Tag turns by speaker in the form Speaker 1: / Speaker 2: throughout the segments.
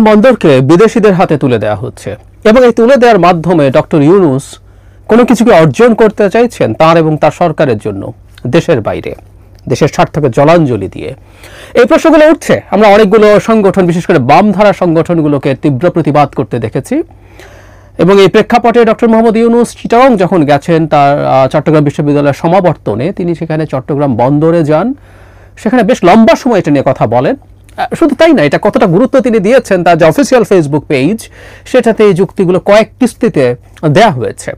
Speaker 1: বন্দরকে বিদেশিদের হাতে তুলে দেওয়া হচ্ছে এবং এই তুলে দেওয়ার মাধ্যমে ডক্টর ইউনূস কোনো কিছুকে অর্জন করতে চাইছেন তার এবং তার সরকারের জন্য দেশের বাইরে, দেশের স্বার্থকে জলাঞ্জলি দিয়ে। এই প্রশ্নগুলো উঠছে। আমরা অনেকগুলো সংগঠন, বিশেষ করে বামধারা সংগঠনগুলোকে তীব্র প্রতিবাদ করতে দেখেছি এবং এই প্রেক্ষাপটে ডক্টর মোহাম্মদ ইউনূস চিটাগং যখন গেছেন তার চট্টগ্রাম বিশ্ববিদ্যালয়ের সমাবর্তনে, তিনি সেখানে চট্টগ্রাম বন্দরে যান, সেখানে বেশ লম্বা সময় এটা নিয়ে কথা বলেন। শুধু তাই না, এটা কতটা গুরুত্ব তিনি দিয়েছেন তার যে অফিসিয়াল ফেসবুক পেজ, সেটাতে এই যুক্তিগুলো কয়েক কিস্তিতে দেয়া হয়েছে।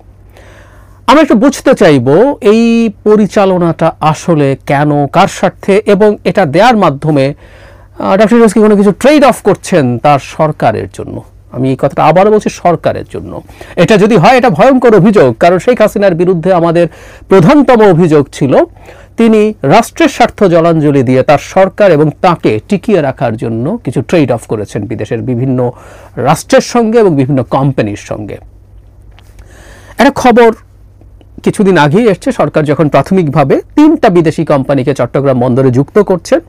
Speaker 1: আমরা একটু বুঝতে চাইব এই পরিচালনাটা আসলে কেন, কার স্বার্থে, এবং এটা দেওয়ার মাধ্যমে ডক্টর ইউনূস কি কোনো কিছু ট্রেড অফ করছেন তার সরকারের জন্য। আমি এই কথাটা আবারও বলছি, সরকারের জন্য। এটা যদি হয়, এটা ভয়ঙ্কর অভিযোগ, কারণ শেখ হাসিনার বিরুদ্ধে আমাদের প্রধানতম অভিযোগ ছিল তিনি রাষ্ট্রের স্বার্থ জলাঞ্জলি দিয়ে তার সরকার এবং তাকে টিকিয়ে রাখার জন্য কিছু ট্রেড অফ করেছেন বিদেশের বিভিন্ন রাষ্ট্রের সঙ্গে এবং বিভিন্ন কোম্পানির সঙ্গে। একটা খবর কিছুদিন আগেই এসছে, সরকার যখন প্রাথমিকভাবে 3টা বিদেশি কোম্পানিকে চট্টগ্রাম বন্দরে যুক্ত করছেন।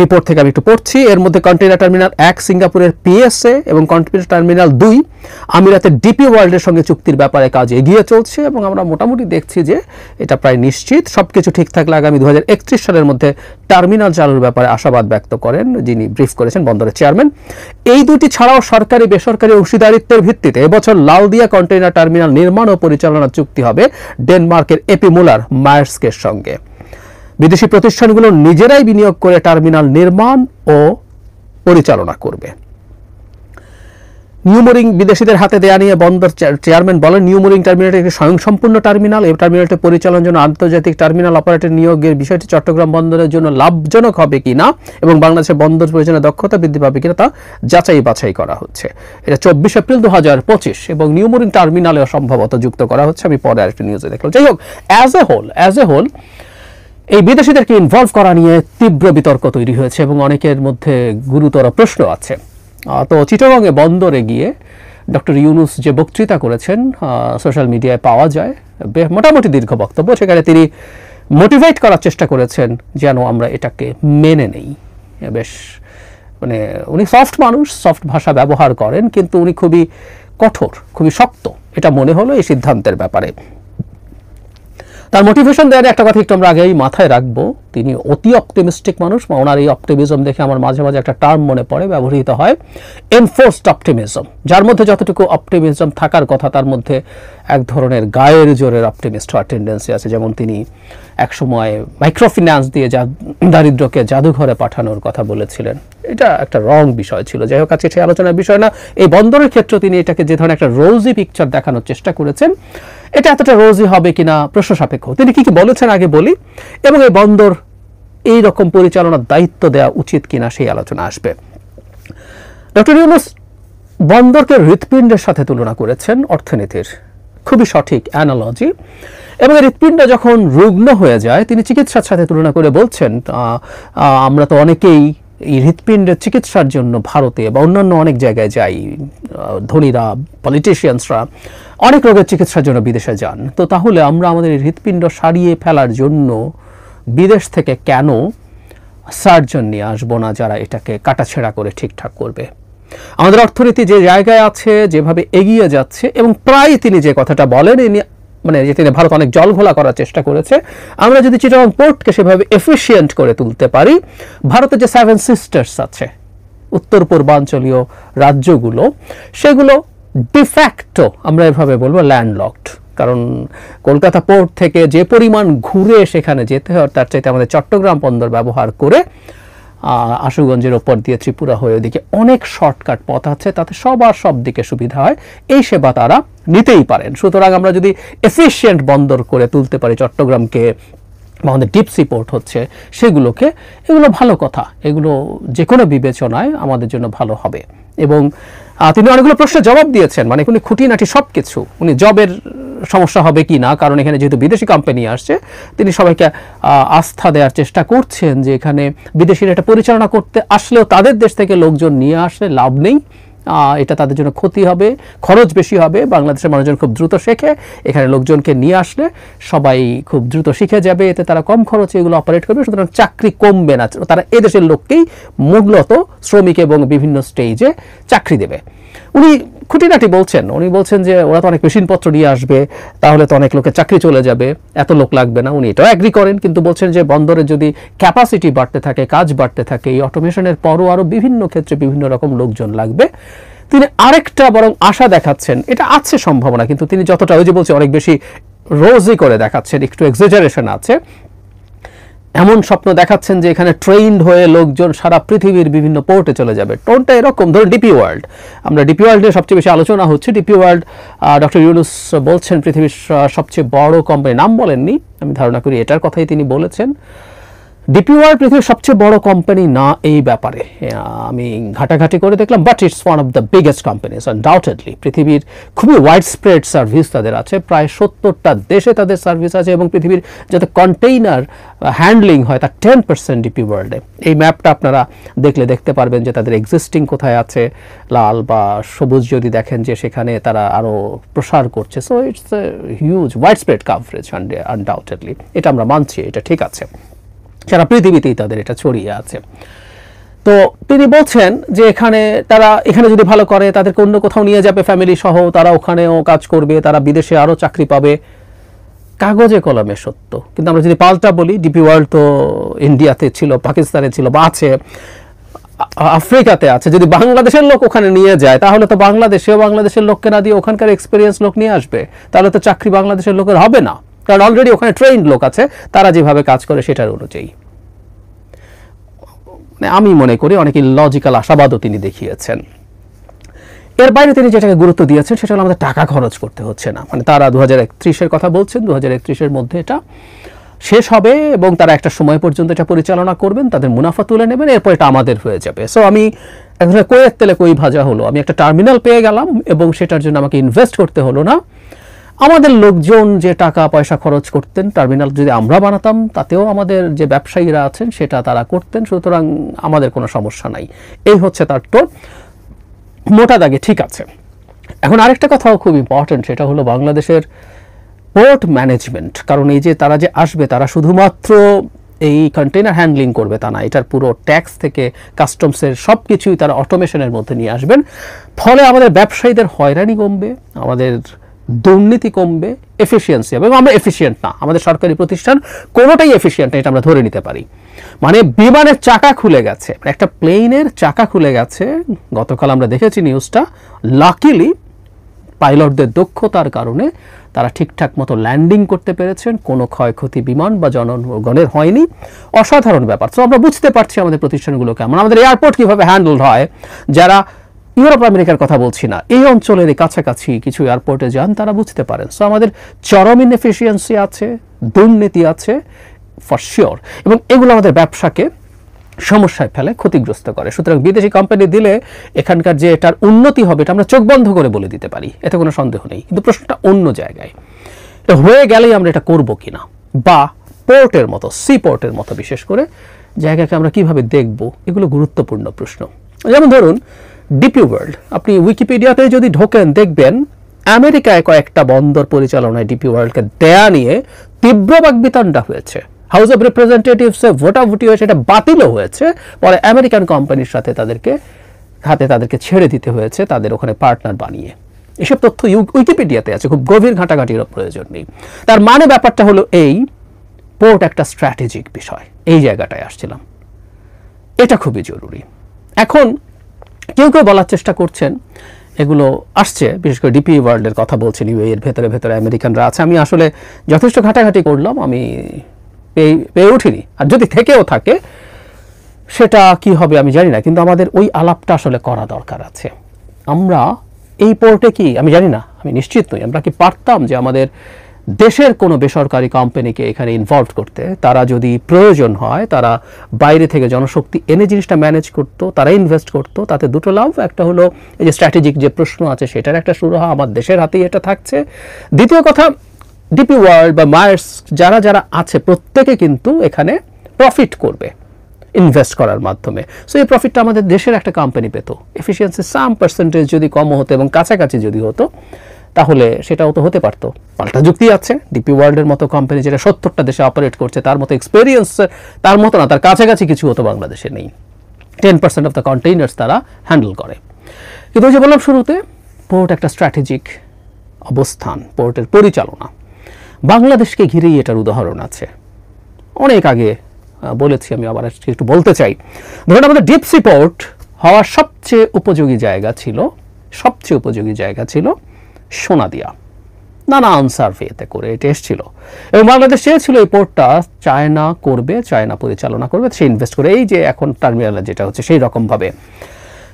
Speaker 1: রিপোর্ট থেকে আমি একটু পড়ছি। এর মধ্যে কন্টেইনার টার্মিনাল 1 সিঙ্গাপুরের পিএসএ এবং কন্টেইনার টার্মিনাল 2 আমিরাতের ডিপি ওয়ার্ল্ডের সঙ্গে চুক্তির ব্যাপারে কাজ এগিয়ে চলছে এবং আমরা মোটামুটি দেখছি যে এটা প্রায় নিশ্চিত। সবকিছু ঠিক থাকলে আগামী 2031 সালের মধ্যে টার্মিনাল চালুর ব্যাপারে আশাবাদ ব্যক্ত করেন যিনি ব্রিফ করেছেন বন্দরের চেয়ারম্যান। এই দুটি ছাড়াও সরকারি বেসরকারি অংশীদারিত্বের ভিত্তিতে এবছর লালদিয়া কন্টেইনার টার্মিনাল নির্মাণ ও পরিচালনা চুক্তি হবে ডেনমার্কের এপি মুলার মায়ার্সকের সঙ্গে। বিদেশি প্রতিষ্ঠানগুলো নিজেরাই বিনিয়োগ করে টার্মিনাল নির্মাণ ও পরিচালনা করবে। নিউমোরিং বিদেশিদের হাতে দেয়া নিয়ে বন্দর চেয়ারম্যান বলেন, নিউমোরিং টার্মিনালটি একটি স্বয়ংসম্পূর্ণ টার্মিনাল। এই টার্মিনালটি পরিচালনার জন্য আন্তর্জাতিক টার্মিনাল অপারেটর নিয়োগের বিষয়টি চট্টগ্রাম বন্দরের জন্য লাভজনক হবে কিনা এবং বাংলাদেশের বন্দর পরিচালনার দক্ষতা বৃদ্ধি পাবে কিনা তা যাচাই বাছাই করা হচ্ছে। এটা 24 এপ্রিল 2025 এবং নিউমোরিং টার্মিনালেও সম্ভবত যুক্ত করা হচ্ছে। আমি পরে আরেকটি নিউজে দেখলাম। যাই হোক, অ্যাজ এ হোল এই বিদেশিদেরকে ইনভলভ করা নিয়ে তীব্র বিতর্ক তৈরি হয়েছে এবং অনেকের মধ্যে গুরুতর প্রশ্ন আছে। তো চিটাগংয়ে বন্দরে গিয়ে ডক্টর ইউনূস যে বক্তৃতা করেছেন সোশ্যাল মিডিয়ায় পাওয়া যায়, মোটামুটি দীর্ঘ বক্তব্য। সেখানে তিনি মোটিভেট করার চেষ্টা করেছেন যেন আমরা এটাকে মেনে নেই। বেশ মানে উনি সফট মানুষ, সফট ভাষা ব্যবহার করেন, কিন্তু উনি খুবই কঠোর, খুবই শক্ত, এটা মনে হলো এই সিদ্ধান্তের ব্যাপারে। তার মোটিভেশন দেওয়ার একটা কথা একটু আমরা আগেই মাথায় রাখবো, তিনি অতি অপটিমিস্টিক মানুষ। ওনার এই অপটিমিজম দেখে আমার মাঝে মাঝে একটা টার্ম মনে পড়ে, ব্যবহৃত হয়, এনফোর্সড অপটিমিজম। যার মধ্যে যতটুকু অপটিমিজম থাকার কথা তার মধ্যে এক ধরনের গায়ের জোরের অপটিমিস্ট হওয়ার টেন্ডেন্সি আছে। যেমন তিনি একসময় মাইক্রোফিন্যান্স দিয়ে দারিদ্রকে জাদুঘরে পাঠানোর কথা বলেছিলেন। এটা একটা রং বিষয় ছিল। যাই হোক, আজকে সেই আলোচনার বিষয় না। এই বন্দরের ক্ষেত্রে তিনি এটাকে যে ধরনের একটা রোজি পিকচার দেখানোর চেষ্টা করেছেন, এটা এতটা রোজি হবে কিনা প্রশ্ন সাপেক্ষ। তিনি কি কি বলেছেন আগে বলি, এবং এই বন্দর এই রকম পরিচালনার দায়িত্ব দেওয়া উচিত কিনা সেই আলোচনা আসবে। ডক্টর ইউনূস বন্দরকে হৃৎপিণ্ডের সাথে তুলনা করেছেন অর্থনীতির, খুবই সঠিক অ্যানালজি। এবং হৃৎপিণ্ড যখন রুগ্ন হয়ে যায় তিনি চিকিৎসার সাথে তুলনা করে বলছেন, আমরা তো অনেকেই এই হৃৎপিণ্ডের চিকিৎসার জন্য ভারতে বা অন্যান্য অনেক জায়গায় যাই, ধনীরা, পলিটিশিয়ানসরা অনেক রোগের চিকিৎসার জন্য বিদেশে যান। তো তাহলে আমরা আমাদের হৃৎপিণ্ড সারিয়ে ফেলার জন্য বিদেশ থেকে কেন সার্জন নিয়ে আসবো না যারা এটাকে কাটাছেঁড়া করে ঠিকঠাক করবে? আমাদের অর্থনীতি যে জায়গায় আছে, যেভাবে এগিয়ে যাচ্ছে, এবং প্রায় তিনি যে কথাটা বলেন, মানে যে তিনি ভারত অনেক জলঘোলা করার চেষ্টা করেছে, আমরা যদি চিটাগং পোর্টকে সেভাবে এফিশিয়েন্ট করে তুলতে পারি, ভারতের যে 7 সিস্টার্স আছে উত্তর পূর্বাঞ্চলীয় রাজ্যগুলো, সেগুলো ডিফ্যাক্টো আমরা এভাবে বলবো ল্যান্ডলকড। কারণ কলকাতা পোর্ট থেকে যে পরিমাণ ঘুরে সেখানে যেতে হয়, তার চাইতে আমাদের চট্টগ্রাম বন্দর ব্যবহার করে আশুগঞ্জের ওপর দিয়ে ত্রিপুরা হয়ে ওদিকে অনেক শর্টকাট পথ আছে, তাতে সবার সব দিকে সুবিধা হয়। এই সেবা তারা নিতেই পারেন। সুতরাং আমরা যদি এফিশিয়েন্ট বন্দর করে তুলতে পারি চট্টগ্রামকে, আমাদের ডিপ সি পোর্ট হচ্ছে সেগুলোকে, এগুলো ভালো কথা, এগুলো যে কোনো বিবেচনায় আমাদের জন্য ভালো হবে। এবং তিনি অনেকগুলো প্রশ্নের জবাব দিয়েছেন, মানে উনি খুঁটিনাটি সব কিছু, উনি জবের সমস্যা হবে কি না, কারণ এখানে যেহেতু বিদেশি কোম্পানি আসছে, তিনি সবাইকে আস্থা দেওয়ার চেষ্টা করছেন যে এখানে বিদেশিরা এটা পরিচালনা করতে আসলেও তাদের দেশ থেকে লোকজন নিয়ে আসলে লাভ নেই, এটা তাদের জন্য ক্ষতি হবে, খরচ বেশি হবে। বাংলাদেশের মানুষজন খুব দ্রুত শেখে, এখানে লোকজনকে নিয়ে আসলে সবাই খুব দ্রুত শিখে যাবে, এতে তারা কম খরচে এগুলো অপারেট করবে, সুতরাং চাকরি কমবে না। তারা এদেশের লোককেই মূলত শ্রমিক এবং বিভিন্ন স্টেজে চাকরি দেবে। উনি খুঁটিনাটি বলছেন, উনি বলছেন যে ওরা তো অনেক মেশিনপত্র নিয়ে আসবে, তাহলে তো অনেক লোকের চাকরি চলে যাবে, এত লোক লাগবে না। উনি এটাও অ্যাগ্রি করেন, কিন্তু বলছেন যে বন্দরের যদি ক্যাপাসিটি বাড়তে থাকে, কাজ বাড়তে থাকে, এই অটোমেশনের পরও আরও বিভিন্ন ক্ষেত্রে বিভিন্ন রকম লোকজন লাগবে। তিনি আরেকটা বরং আশা দেখাচ্ছেন, এটা আছে সম্ভাবনা, কিন্তু তিনি যতটা ওই যে বলছে অনেক বেশি রোজি করে দেখাচ্ছেন, একটু এক্সাজারেশন আছে। এমন স্বপ্ন দেখাচ্ছেন যে এখানে ট্রেইনড হয়ে লোকজন সারা পৃথিবীর বিভিন্ন পোর্টে চলে যাবে। টোনটা এরকম, ধরুন ডিপি ওয়ার্ল্ড, আমরা ডিপি ওয়ার্ল্ড নিয়ে সবচেয়ে বেশি আলোচনা হচ্ছে। ডিপি ওয়ার্ল্ড ডক্টর ইউনুস বলছেন পৃথিবীর সবচেয়ে বড় কোম্পানি, নাম বলেননি, আমি ধারণা করি এটার কথাই তিনি বলেছেন। ডিপি ওয়ার্ল্ড পৃথিবীর সবচেয়ে বড় কোম্পানি না এই ব্যাপারে আমি ঘাটাঘাটি করে দেখলাম, but it's one of the biggest companies undoubtedly. পৃথিবীর খুবই ওয়াইড স্প্রেড সার্ভিস তাদের আছে, প্রায় 70টা দেশে তাদের সার্ভিস আছে, এবং পৃথিবীর যাতে কন্টেইনার হ্যান্ডলিং হয় তার 10% ডিপি ওয়ার্ল্ডে। এই ম্যাপটা আপনারা দেখলে দেখতে পারবেন যে তাদের এক্সিস্টিং কোথায় আছে, লাল বা সবুজ যদি দেখেন যে সেখানে তারা আরও প্রসার করছে। So it's a huge wide spread coverage undoubtedly, এটা আমরা মানছি, এটা ঠিক আছে, সারা পৃথিবীতেই তাদের এটা ছড়িয়ে আছে। তো তিনি বলছেন যে তারা এখানে যদি ভালো করে তাদেরকে অন্য কোথাও নিয়ে যাবে ফ্যামিলি সহ, তারা ওখানেও কাজ করবে, তারা বিদেশে আরও চাকরি পাবে। কাগজে কলমে সত্য, কিন্তু আমরা যদি পাল্টা বলি, ডিপি ওয়ার্ল্ড তো ইন্ডিয়াতে ছিল, পাকিস্তানে ছিল, বা আছে আফ্রিকাতে আছে। যদি বাংলাদেশের লোক ওখানে নিয়ে যায় তাহলে তো বাংলাদেশের লোককে না দিয়ে ওখানকার এক্সপিরিয়েন্স লোক নিয়ে আসবে, তাহলে তো চাকরি বাংলাদেশের লোকের হবে না, কারণ অলরেডি ওখানে ট্রেইনড লোক আছে, তারা যেভাবে কাজ করে সেটার অনুযায়ী। আমি মনে করি অনেক লজিক্যাল আশাবাদও তিনি দেখিয়েছেন। এর বাইরে তিনি যেটাকে গুরুত্ব দিয়েছেন সেটা হলো আমাদের টাকা খরচ করতে হচ্ছে না। মানে তারা 2031-এর কথা বলছেন, 2031-এর মধ্যে এটা শেষ হবে এবং তারা একটা সময় পর্যন্ত এটা পরিচালনা করবেন, তাদের মুনাফা তুলে নেবেন, এরপর এটা আমাদের হয়ে যাবে। সো আমি একজনের কইয়ের তেলে কই ভাজা হলো, আমি একটা টার্মিনাল পেয়ে গেলাম এবং সেটার জন্য আমাকে ইনভেস্ট করতে হলো না। আমাদের লোকজন যে টাকা পয়সা খরচ করতেন টার্মিনাল যদি আমরা বানাতাম, তাতেও আমাদের যে ব্যবসায়ীরা আছেন সেটা তারা করতেন, সুতরাং আমাদের কোনো সমস্যা নাই। এই হচ্ছে তার টোন, মোটা দাগে ঠিক আছে। এখন আরেকটা কথাও খুব ইম্পর্টেন্ট, সেটা হলো বাংলাদেশের পোর্ট ম্যানেজমেন্ট। কারণ এই যে তারা যে আসবে, তারা শুধুমাত্র এই কন্টেইনার হ্যান্ডলিং করবে তা না, এটার পুরো ট্যাক্স থেকে কাস্টমসের সব কিছুই তারা অটোমেশনের মধ্যে নিয়ে আসবেন। ফলে আমাদের ব্যবসায়ীদের হয়রানি কমবে, আমাদের দুর্নীতি কমবে, এফিসিয়েন্সি হবে। এবং আমরা এফিসিয়েন্ট না, আমাদের সরকারি প্রতিষ্ঠান কোনোটাই এফিসিয়েন্ট না, এটা আমরা ধরে নিতে পারি। মানে বিমানের চাকা খুলে গেছে, একটা প্লেনের চাকা খুলে গেছে, গতকাল আমরা দেখেছি নিউজটা। লাকিলি পাইলটদের দক্ষতার কারণে তারা ঠিকঠাক মতো ল্যান্ডিং করতে পেরেছেন, কোনো ক্ষয়ক্ষতি বিমান বা জনগণের হয়নি। অসাধারণ ব্যাপার। তো আমরা বুঝতে পারছি আমাদের প্রতিষ্ঠানগুলো কেমন, আমাদের এয়ারপোর্ট কীভাবে হ্যান্ডেল হয়। যারা ইউরোপ আমেরিকার কথা বলছি না, এই অঞ্চলের কাছাকাছি কিছু এয়ারপোর্টে যান, তারা বুঝতে পারেন। সো আমাদের চরম ইনএফিসিয়েন্সি আছে, দুর্নীতি আছে ফর শিওর, এবং এগুলো আমাদের ব্যবসাকে সমস্যায় ফেলে, ক্ষতিগ্রস্ত করে। সুতরাং বিদেশি কোম্পানি দিলে এখানকার যে এটার উন্নতি হবে এটা আমরা চোখ বন্ধ করে বলে দিতে পারি, এতে কোনো সন্দেহ নেই। কিন্তু প্রশ্নটা অন্য জায়গায়, এটা হয়ে গেলেই আমরা এটা করবো কিনা, বা পোর্টের মতো, সি পোর্টের মতো বিশেষ করে জায়গাকে আমরা কিভাবে দেখব, এগুলো গুরুত্বপূর্ণ প্রশ্ন। যেমন ধরুন ডিপি ওয়ার্ল্ড, আপনি উইকিপিডিয়াতে যদি ঢোকেন দেখবেন আমেরিকায় কয়েকটা বন্দর পরিচালনায় ডিপি ওয়ার্ল্ডকে দেয়া নিয়ে তীব্র বাকবিতণ্ডা হয়েছে। হাউস অফ রিপ্রেজেন্টেটিভসে ভোটাভুটি হয়েছে, এটা বাতিলও হয়েছে। পরে আমেরিকান কোম্পানির সাথে তাদেরকে ছেড়ে দিতে হয়েছে, তাদের ওখানে পার্টনার বানিয়ে। এসব তথ্য উইকিপিডিয়াতে আছে, খুব গভীর ঘাটাঘাটির প্রয়োজন নেই। তার মানে ব্যাপারটা হলো এই, পোর্ট একটা স্ট্র্যাটেজিক বিষয়, এই জায়গাটায় আসছিলাম, এটা খুবই জরুরি। এখন কেউ কেউ বলার চেষ্টা করছেন এগুলো আসছে, বিশেষ করে ডিপি ওয়ার্ল্ডের কথা বলছেন, এর ভেতরে ভেতরে আমেরিকানরা আছে। আমি আসলে যথেষ্ট ঘাটাঘাটি করলাম, আমি পেয়ে উঠিনি, আর যদি থেকেও থাকে সেটা কি হবে আমি জানি না, কিন্তু আমাদের ওই আলাপটা আসলে করা দরকার আছে। আমরা এই পোর্টে কি, আমি জানি না, আমি নিশ্চিত নই, আমরা কি পারতাম যে আমাদের দেশের কোনো বেসরকারি কোম্পানিকে এখানে ইনভলভ করতে, তারা যদি প্রয়োজন হয় তারা বাইরে থেকে জনশক্তি এনে জিনিসটা ম্যানেজ করতো, তারা ইনভেস্ট করতো, তাতে দুটো লাভ। একটা হলো এই যে স্ট্র্যাটেজিক যে প্রশ্ন আছে সেটার একটা শুরু হয়, আমার দেশের হাতেই এটা থাকছে। দ্বিতীয় কথা, ডিপি ওয়ার্ল্ড বা মায়ার্স যারা আছে প্রত্যেকে কিন্তু এখানে প্রফিট করবে, ইনভেস্ট করার মাধ্যমে। সো এই প্রফিটটা আমাদের দেশের একটা কোম্পানি পেত, এফিসিয়েন্সি সাম পার্সেন্টেজ যদি কম হতো এবং কাছাকাছি যদি হতো, তাহলে সেটাও তো হতে পারতো। পাল্টা যুক্তি আছে, ডিপি ওয়ার্ল্ডের মতো কোম্পানি যেটা 70টা দেশে অপারেট করছে, তার মতো এক্সপেরিয়েন্স, তার মতো না, তার কাছাকাছি কিছু হতো বাংলাদেশে নেই। 10% অফ দ্য কন্টেইনার্স তারা হ্যান্ডেল করে। কিন্তু ওই যে বললাম শুরুতে, পোর্ট একটা স্ট্র্যাটেজিক অবস্থান, পোর্টের পরিচালনা, বাংলাদেশকে ঘিরেই এটার উদাহরণ আছে। অনেক আগে বলেছি, আমি আবার একটু বলতে চাই। ধরুন আমাদের ডিপ সি পোর্ট হওয়ার সবচেয়ে উপযোগী জায়গা ছিল সোনাদিয়া। নানান সার্ভেতে করে এটা এসেছিল এবং বাংলাদেশ চেয়েছিল এই পোর্টটা চায়না করবে, চায়না পরিচালনা করবে, সে ইনভেস্ট করে। এই যে এখন টার্মিনালে যেটা হচ্ছে সেই রকমভাবে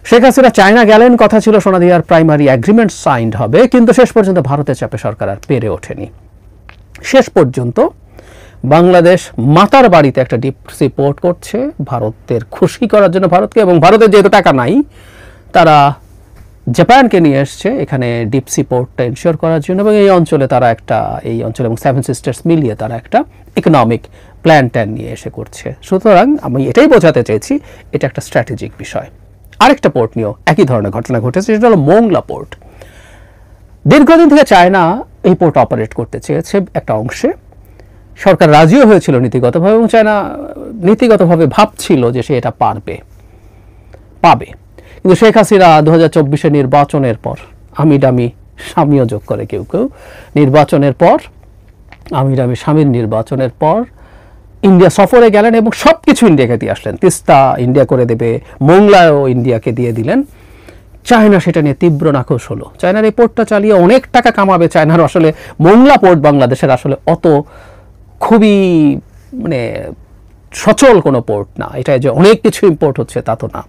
Speaker 1: শেখ হাসিনা চায়না গেলেন, কথা ছিল সোনাদিয়ার প্রাইমারি অ্যাগ্রিমেন্ট সাইন্ড হবে, কিন্তু শেষ পর্যন্ত ভারতের চাপে সরকার আর পেরে ওঠেনি। শেষ পর্যন্ত বাংলাদেশ মাতার বাড়িতে একটা ডিপ সি পোর্ট করছে ভারতের খুশি করার জন্য ভারতকে, এবং ভারতের যেহেতু টাকা নাই, তারা জাপানকে নিয়ে এসছে এখানে ডিপ সি পোর্টটা এনশিওর করার জন্য, এবং এই অঞ্চলে এবং সেভেন সিস্টার্স মিলিয়ে তারা একটা ইকোনমিক প্ল্যান নিয়ে এসে করছে। সুতরাং আমি এটাই বোঝাতে চেয়েছি, এটা একটা স্ট্র্যাটেজিক বিষয়। আরেকটা পোর্ট নিয়েও একই ধরনের ঘটনা ঘটেছে, সেটা হলো মোংলা পোর্ট। দীর্ঘদিন থেকে চায়না এই পোর্ট অপারেট করতে চেয়েছে একটা অংশে, সরকার রাজিও হয়েছিল নীতিগতভাবে, এবং চায়না নীতিগতভাবে ভাবছিল যে সে এটা পাবে। কিন্তু শেখ হাসিনা 2024 নির্বাচনের পর, আমিডামি স্বামীও যোগ করে কেউ নির্বাচনের পর, আমিডামি স্বামীর নির্বাচনের পর ইন্ডিয়া সফরে গেলেন এবং সব কিছু ইন্ডিয়াকে দিয়ে আসলেন। তিস্তা ইন্ডিয়া করে দেবে, মোংলাও ইন্ডিয়াকে দিয়ে দিলেন। চায়না সেটা নিয়ে তীব্র নাখোশ হলো। চায়নার এই পোর্টটা চালিয়ে অনেক টাকা কামাবে। চায়নার আসলে মোংলা পোর্ট বাংলাদেশের আসলে অত খুবই সচল কোনো পোর্ট না, এটা যে অনেক কিছু ইম্পোর্ট হচ্ছে তা তো না।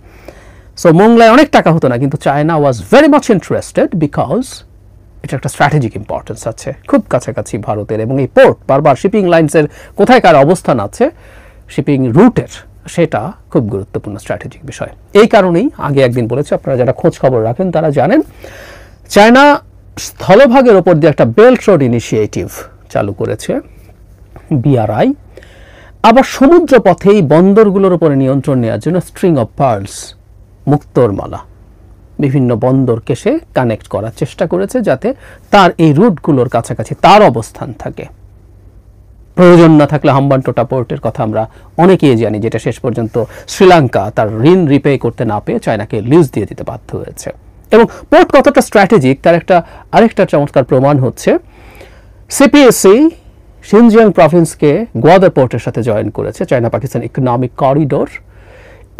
Speaker 1: সো মোংলায় অনেক টাকা হতো না, কিন্তু China was very much interested because এটা একটা স্ট্র্যাটেজিক ইম্পর্টেন্স আছে, খুব কাছাকাছি ভারতের, এবং এই পোর্ট বারবার শিপিং লাইন্সের কোথায় কার অবস্থান আছে, শিপিং রুটের, সেটা খুব গুরুত্বপূর্ণ স্ট্র্যাটেজিক বিষয়। এই কারণেই আগে একদিন বলেছি, আপনারা যারা খোঁজ খবর রাখেন তারা জানেন, চায়না স্থলভাগের ওপর দিয়ে একটা বেল্ট রোড ইনিশিয়েটিভ চালু করেছে, BRI। আবার সমুদ্র পথে এই বন্দরগুলোর উপরে নিয়ন্ত্রণ নেওয়ার জন্য স্ট্রিং অফ পার্লস, মুক্তোর মালা, বিভিন্ন বন্দরকে সে কানেক্ট করার চেষ্টা করেছে, যাতে তার এই রুটগুলোর কাছাকাছি তার অবস্থান থাকে। প্রয়োজন না থাকলে হাম্বানটোটা পোর্টের কথা আমরা অনেকেই জানি, যেটা শেষ পর্যন্ত শ্রীলঙ্কা তার ঋণ রিপে করতে না পেয়ে চায়নাকে লিজ দিয়ে দিতে বাধ্য হয়েছে। এবং পোর্ট কতটা স্ট্র্যাটেজিক তার আরেকটা চমৎকার প্রমাণ হচ্ছে, CPSC শিনজিয়াং প্রভিন্সকে গোয়াদার পোর্টের সাথে জয়েন করেছে, চায়না পাকিস্তান ইকোনমিক করিডোর।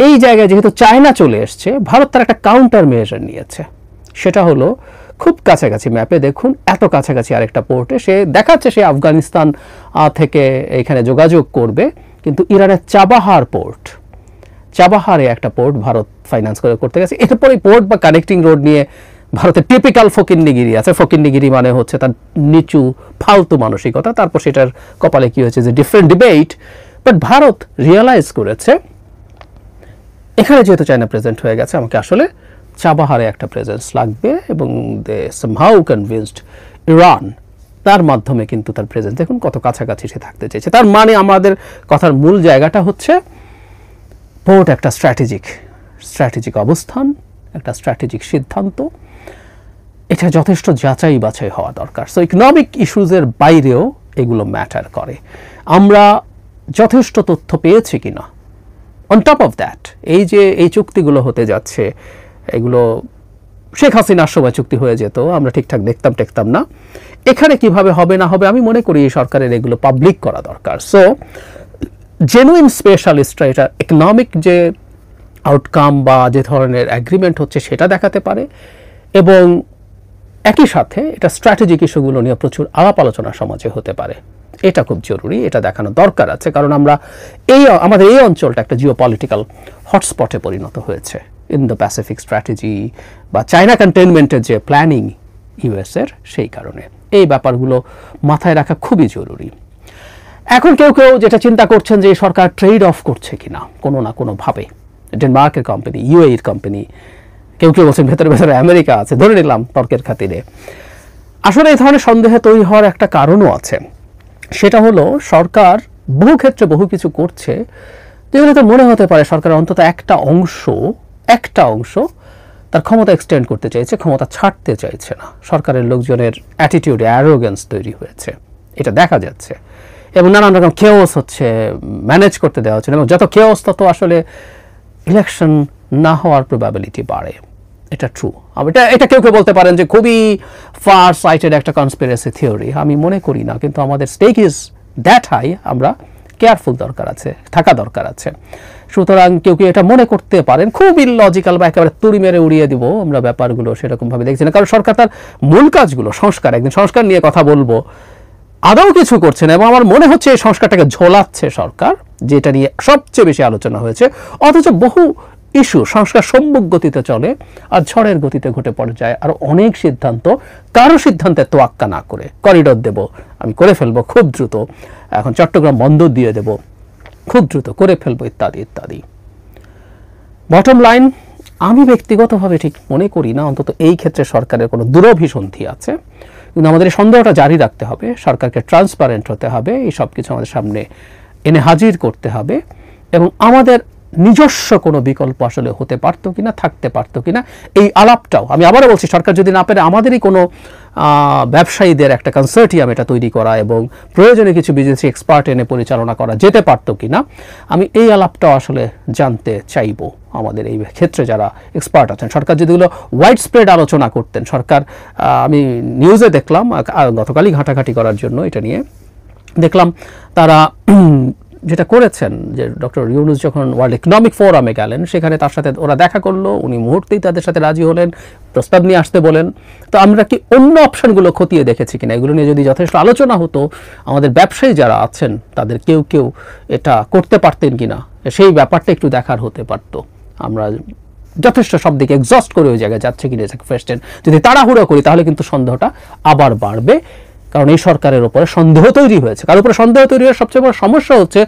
Speaker 1: এই জায়গায় যেহেতু চায়না চলে এসছে, ভারত তার একটা কাউন্টার মেজার নিয়েছে, সেটা হলো খুব কাছাকাছি, ম্যাপে দেখুন এত কাছাকাছি আরেকটা পোর্টে সে দেখাচ্ছে সে আফগানিস্তান থেকে এখানে যোগাযোগ করবে, কিন্তু ইরানের চাবাহারে একটা পোর্ট ভারত ফাইন্যান্স করতে গেছে। এরপরে পোর্ট বা কানেক্টিং রোড নিয়ে ভারতের টিপিক্যাল ফকিন্নিগিরি আছে। ফকিন্নিগিরি মানে হচ্ছে তার নিচু ফালতু মানসিকতা। তারপর সেটার কপালে কি হয়েছে যে different debate, but Bharat realise করেছে এখানে যেহেতু চায়না প্রেজেন্ট হয়ে গেছে, আমাকে আসলে চাবাহারে একটা প্রেজেন্স লাগবে, এবং দে সামহাউ কনভিন্সড ইরান, তার মাধ্যমে কিন্তু তার প্রেজেন্স দেখুন কত কাছাকাছি সে থাকতে চেয়েছে। তার মানে আমাদের কথার মূল জায়গাটা হচ্ছে পোর্ট একটা স্ট্র্যাটেজিক অবস্থান, একটা স্ট্র্যাটেজিক সিদ্ধান্ত, এটা যথেষ্ট যাচাই বাছাই হওয়া দরকার। সো ইকোনমিক ইস্যুজের বাইরেও এগুলো ম্যাটার করে, আমরা যথেষ্ট তথ্য পেয়েছি কিনা। অন টপ অফ দ্যাট, এই যে এই চুক্তিগুলো হতে যাচ্ছে, এগুলো শেখ হাসিনার সময় চুক্তি হয়ে যেত, আমরা ঠিকঠাক দেখতাম না, এখানে কিভাবে হবে না হবে, আমি মনে করি এই সরকারের এগুলো পাবলিক করা দরকার। সো জেনুইন স্পেশালিস্টরা এটা ইকোনমিক যে আউটকাম বা যে ধরনের অ্যাগ্রিমেন্ট হচ্ছে সেটা দেখাতে পারে, এবং একই সাথে এটা স্ট্র্যাটেজিক ইস্যুগুলো নিয়ে প্রচুর আলাপ আলোচনা সমাজে হতে পারে। এটা খুব জরুরি, এটা দেখানো দরকার আছে, কারণ আমাদের এই অঞ্চলটা একটা জিওপলিটিক্যাল হটস্পটে পরিণত হয়েছে। ইন্দো প্যাসিফিক স্ট্র্যাটেজি বা চায়না কন্টেইনমেন্টের যে প্ল্যানিং ইউএসের, সেই কারণে এই ব্যাপারগুলো মাথায় রাখা খুবই জরুরি। এখন কেউ যেটা চিন্তা করছেন যে সরকার ট্রেড অফ করছে কিনা কোনো না কোনোভাবে, ডেনমার্কের কোম্পানি, ইউএইর কোম্পানি, কেউ বলছেন ভেতরে আমেরিকা আছে, ধরে নিলাম তর্কের খাতিরে। আসলে এই ধরনের সন্দেহে তৈরি হওয়ার একটা কারণও আছে, সেটা হলো সরকার বহু ক্ষেত্রে বহু কিছু করছে যেগুলো তো মনে হতে পারে সরকারের অন্তত একটা অংশ তার ক্ষমতা এক্সটেন্ড করতে চাইছে, ক্ষমতা ছাড়তে চাইছে না। সরকারের লোকজনের অ্যাটিটিউডে অ্যারোগেন্স তৈরি হয়েছে, এটা দেখা যাচ্ছে। এবং নানান রকম কেওস হচ্ছে, ম্যানেজ করতে দেওয়া হচ্ছে, এবং যত কেওস তত আসলে ইলেকশন না হওয়ার প্রবাবিলিটি বাড়ে। এটা ট্রু। এটা কেউ কেউ বলতে পারেন যে খুবই ফার সাইটেড একটা কনস্পিরেসি থিওরি, আমি মনে করি না। কিন্তু আমাদের স্টেক ইজ দ্যাট হাই, আমরা কেয়ারফুল থাকা দরকার আছে। সুতরাং কেউ কেউ এটা মনে করতে পারেন খুব ইললজিক্যাল বা একেবারে তুড়ি মেরে উড়িয়ে দিব আমরা ব্যাপারগুলো, সেরকমভাবে দেখছি না। কারণ সরকার তার মূল কাজগুলো, একদিন সংস্কার নিয়ে কথা বলবো, আদৌ কিছু করছে না। এবং আমার মনে হচ্ছে এই সংস্কারটাকে ঝোলাচ্ছে সরকার, যেটা নিয়ে সবচেয়ে বেশি আলোচনা হয়েছে। অথচ বহু ইস্যু সংস্কার সম্মুখ গতিতে চলে, আর ঝড়ের গতিতে ঘটে পড়ে যায় আর অনেক সিদ্ধান্ত কারো সিদ্ধান্তে তোয়াক্কা না করে, করিডোর দেব, আমি করে ফেলবো খুব দ্রুত, এখন চট্টগ্রাম বন্দর দিয়ে দেব, খুব দ্রুত করে ফেলবো, ইত্যাদি ইত্যাদি। বটম লাইন, আমি ব্যক্তিগতভাবে ঠিক মনে করি না অন্তত এই ক্ষেত্রে সরকারের কোনো দুরভিসন্ধি আছে। কিন্তু আমাদের এই সন্দেহটা জারি রাখতে হবে, সরকারকে ট্রান্সপারেন্ট হতে হবে, এই সব কিছু আমাদের সামনে এনে হাজির করতে হবে। এবং আমাদের নিজস্ব কোনো বিকল্প আসলে হতে পারতো কিনা, থাকতে পারতো কিনা, এই আলাপটাও আমি আবারও বলছি, সরকার যদি না পেরে আমাদেরই কোনো ব্যবসায়ীদের একটা কনসোর্টিয়াম এটা তৈরি করা এবং প্রয়োজনে কিছু বিদেশি এক্সপার্ট এনে পরিচালনা করা যেতে পারতো কিনা, আমি এই আলাপটাও আসলে জানতে চাইবো। আমাদের এই ক্ষেত্রে যারা এক্সপার্ট আছেন, সরকার যদি এগুলো ওয়াইড স্প্রেড আলোচনা করতেন। সরকার, আমি নিউজে দেখলাম গতকালই ঘাটাঘাটি করার জন্য এটা নিয়ে দেখলাম, তারা যেটা করেছেন যে ডক্টর ইউনূস যখন ওয়ার্ল্ড ইকোনমিক ফোরামে গেলেন, সেখানে তার সাথে ওরা দেখা করলো, উনি মুহূর্তেই তাদের সাথে রাজি হলেন, প্রস্তাব নিয়ে আসতে বলেন। তো আমরা কি অন্য অপশনগুলো খতিয়ে দেখেছি কিনা, এগুলো নিয়ে যদি যথেষ্ট আলোচনা হতো, আমাদের ব্যবসায়ী যারা আছেন তাদের কেউ এটা করতে পারতেন কিনা, সেই ব্যাপারটা একটু দেখার হতে পারতো। আমরা যথেষ্ট সব দিকে এক্সস্ট করে ওই জায়গায় যাচ্ছে কিনা কোয়েশ্চেন যদি তাড়াহুড়ো করি, তাহলে কিন্তু সন্দেহটা আবার বাড়বে। কারণ এই সরকারের উপরে সন্দেহ তৈরি হয়েছে, কারোর উপরে সন্দেহ তৈরি হওয়ার সবচেয়ে বড় সমস্যা হচ্ছে